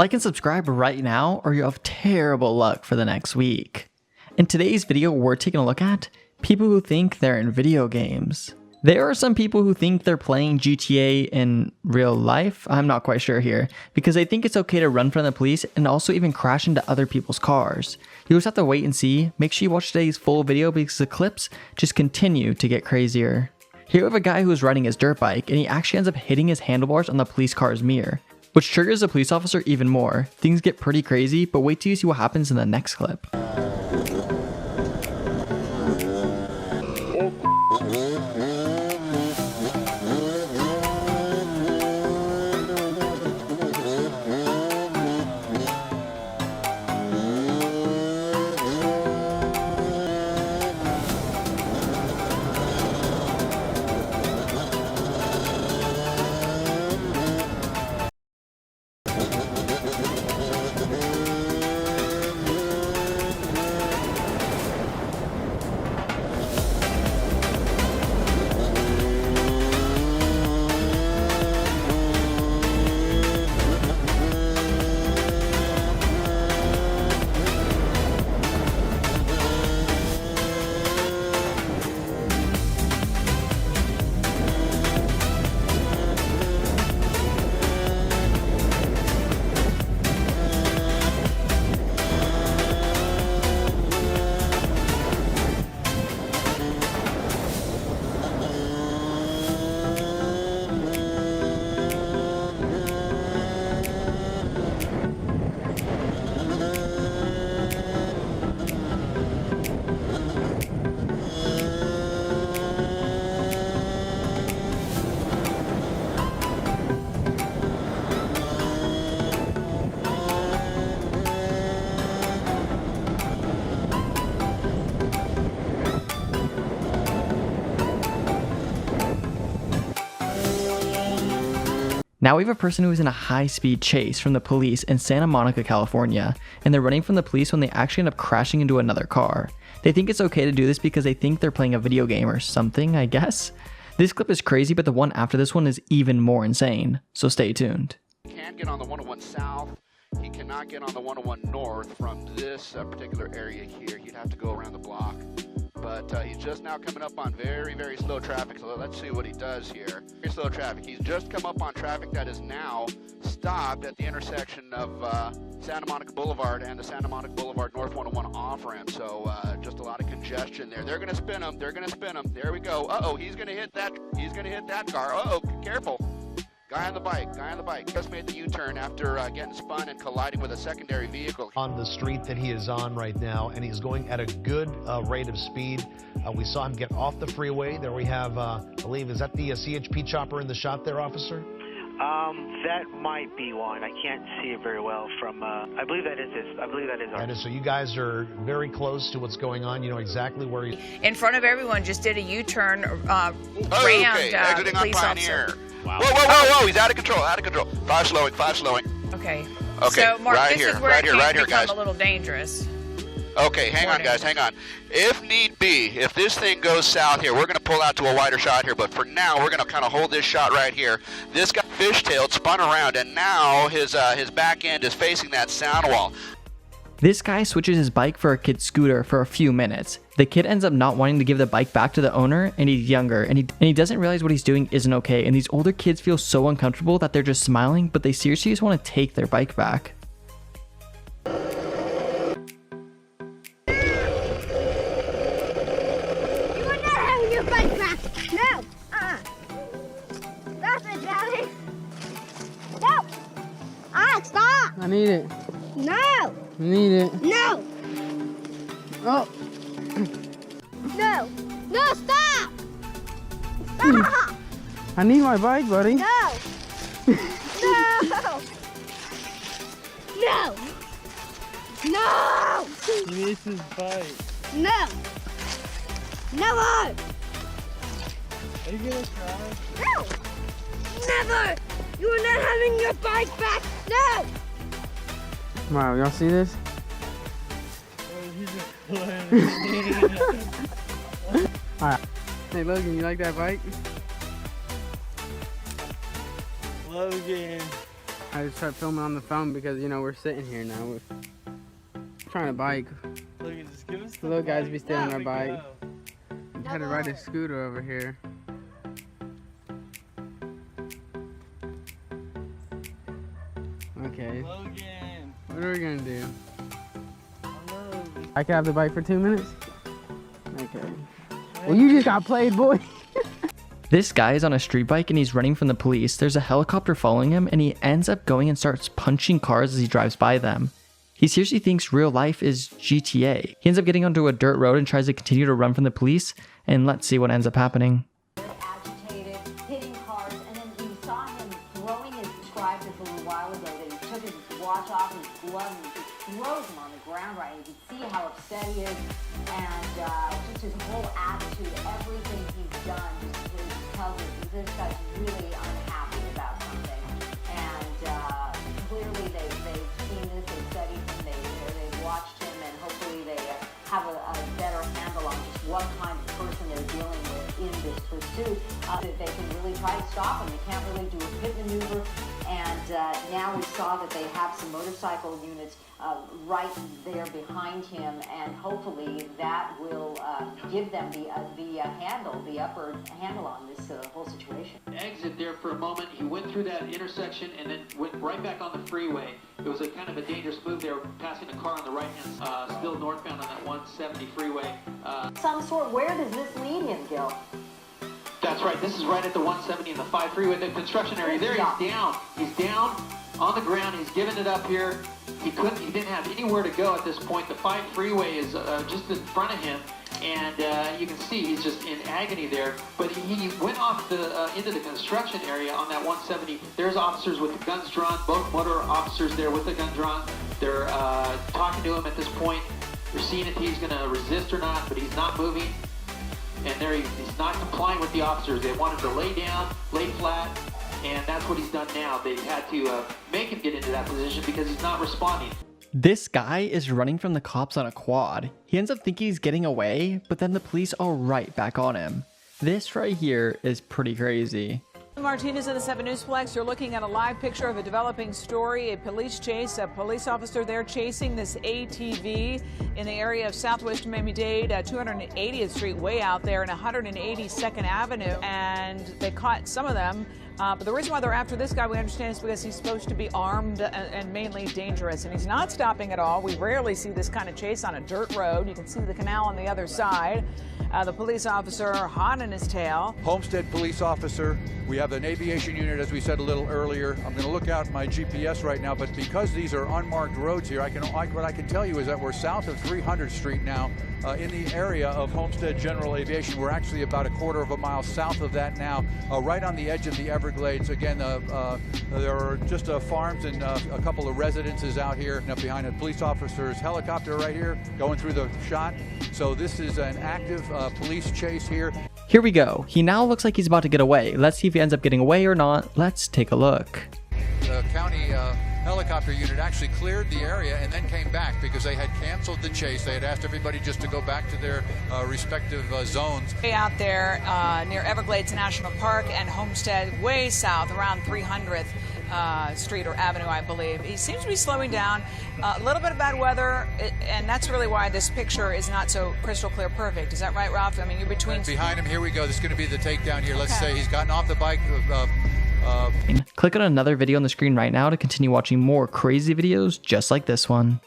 Like and subscribe right now or you'll have terrible luck for the next week. In today's video, we're taking a look at people who think they're in video games. There are some people who think they're playing GTA in real life. I'm not quite sure here, because they think it's okay to run from the police and also even crash into other people's cars. You just have to wait and see. Make sure you watch today's full video because the clips just continue to get crazier. Here we have a guy who's riding his dirt bike and he actually ends up hitting his handlebars on the police car's mirror, which triggers the police officer even more. Things get pretty crazy, but wait till you see what happens in the next clip. Now we have a person who is in a high-speed chase from the police in Santa Monica, California, and they're running from the police when they actually end up crashing into another car. They think it's okay to do this because they think they're playing a video game or something, I guess. This clip is crazy, but the one after this one is even more insane, so stay tuned. He can't get on the 101 South. He cannot get on the 101 North from this particular area here. He'd have to go around the block. But he's just now coming up on very, very slow traffic, so let's see what he does here. Very slow traffic. He's just come up on traffic that is now stopped at the intersection of Santa Monica Boulevard and the Santa Monica Boulevard North 101 off-ramp, so just a lot of congestion there. They're going to spin him. They're going to spin him. There we go. Uh-oh, he's going to hit that. He's going to hit that car. Uh-oh, careful. Guy on the bike just made the U-turn after getting spun and colliding with a secondary vehicle. On the street that he is on right now, and he's going at a good rate of speed. We saw him get off the freeway. There we have, I believe, is that the CHP chopper in the shot there, officer? That might be one. I can't see it very well from, I believe that is ours. And so you guys are very close to what's going on. You know exactly where he's... In front of everyone, just did a U-turn, rammed exiting on police Pioneer. officer. Wow. Whoa, he's out of control. Five slowing. Okay. Okay, So, Mark, right this here, is where right it here, can right here, become guys. a little dangerous. Okay, hang on, guys, hang on. If need be, if this thing goes south here, we're going to pull out to a wider shot here, but for now, we're going to kind of hold this shot right here. This guy fishtailed, spun around, and now his back end is facing that sound wall. This guy switches his bike for a kid's scooter for a few minutes. The kid ends up not wanting to give the bike back to the owner, and he's younger, and he doesn't realize what he's doing isn't okay, and these older kids feel so uncomfortable that they're just smiling, but they seriously just want to take their bike back. You are not having your bike back! No! Stop it, Daddy! No! Stop! I need it. No! I need it. No! Oh. No! No, stop! Stop! I need my bike, buddy. No! No! No! No! He needs his bike. No! Never! Are you gonna try? No! Never! You are not having your bike back! No! Wow, y'all see this? Alright. Hey Logan, you like that bike? Logan. I just started filming on the phone because, you know, we're sitting here now. We're trying to bike. Look, just give us The little guys be staying on our bike. I had to ride a scooter over here. Okay. Logan. What are we gonna do? Hello. I can have the bike for 2 minutes? Okay. Well, you just got played, boy. This guy is on a street bike and he's running from the police. There's a helicopter following him and he ends up going and starts punching cars as he drives by them. He seriously thinks real life is GTA. He ends up getting onto a dirt road and tries to continue to run from the police, and let's see what ends up happening. Agitated, hitting cars, and then we saw him throwing his described a little while ago that he took his watch off and his glove and he just throws them on the ground, right? You can see how upset he is, and just his whole attitude, everything he's done just really tells us that this guy's really unhappy about something. And clearly they've seen this, they've studied him, they've watched him, and hopefully they have a better handle on just what kind of person they're dealing with in this pursuit. That they can really try to stop him. They can't really do a pit maneuver. And now we saw that they have some motorcycle units right there behind him, and hopefully that will give them the upper handle on this whole situation. Exit there for a moment. He went through that intersection and then went right back on the freeway. It was a kind of a dangerous move. They were passing a car on the right hand, still northbound on that 170 freeway. Some sort. Where does this lead him, Gil? That's right. This is right at the 170 and the 5 freeway, the construction area. There he's down. He's down on the ground. He's giving it up here. He didn't have anywhere to go at this point. The 5 freeway is just in front of him, and you can see he's just in agony there. But he went off into the construction area on that 170. There's officers with the guns drawn, both motor officers there with the gun drawn. They're talking to him at this point. They're seeing if he's going to resist or not, but he's not moving. And there he's not complying with the officers. They want him to lay down, lay flat, and that's what he's done now. They've had to make him get into that position because he's not responding. This guy is running from the cops on a quad. He ends up thinking he's getting away, but then the police are right back on him. This right here is pretty crazy. Martinez in the 7 Newsplex. You're looking at a live picture of a developing story, a police chase, a police officer there chasing this ATV in the area of Southwest Miami-Dade, 280th Street, way out there, and 182nd Avenue, and they caught some of them. But the reason why they're after this guy, we understand, is because he's supposed to be armed and mainly dangerous, and he's not stopping at all. We rarely see this kind of chase on a dirt road. You can see the canal on the other side. The police officer hot in his tail. Homestead police officer. We have an aviation unit, as we said a little earlier. I'm going to look out my GPS right now, but because these are unmarked roads here, what I can tell you is that we're south of 300th Street now, in the area of Homestead General Aviation. We're actually about a quarter of a mile south of that now, right on the edge of the Everglades. Again, there are just farms and a couple of residences out here. Now behind a police officer's helicopter right here, going through the shot. So this is an active police chase here. Here we go. He now looks like he's about to get away. Let's see if he ends up getting away or not. Let's take a look. The county helicopter unit actually cleared the area and then came back because they had canceled the chase. They had asked everybody just to go back to their respective zones. Way out there near Everglades National Park and Homestead, way south, around 300th Street or Avenue, I believe. He seems to be slowing down. A little bit of bad weather, and that's really why this picture is not so crystal clear perfect. Is that right, Ralph? I mean, you're between... And behind him, here we go. This is going to be the takedown here. Let's say he's gotten off the bike. Click on another video on the screen right now to continue watching more crazy videos just like this one.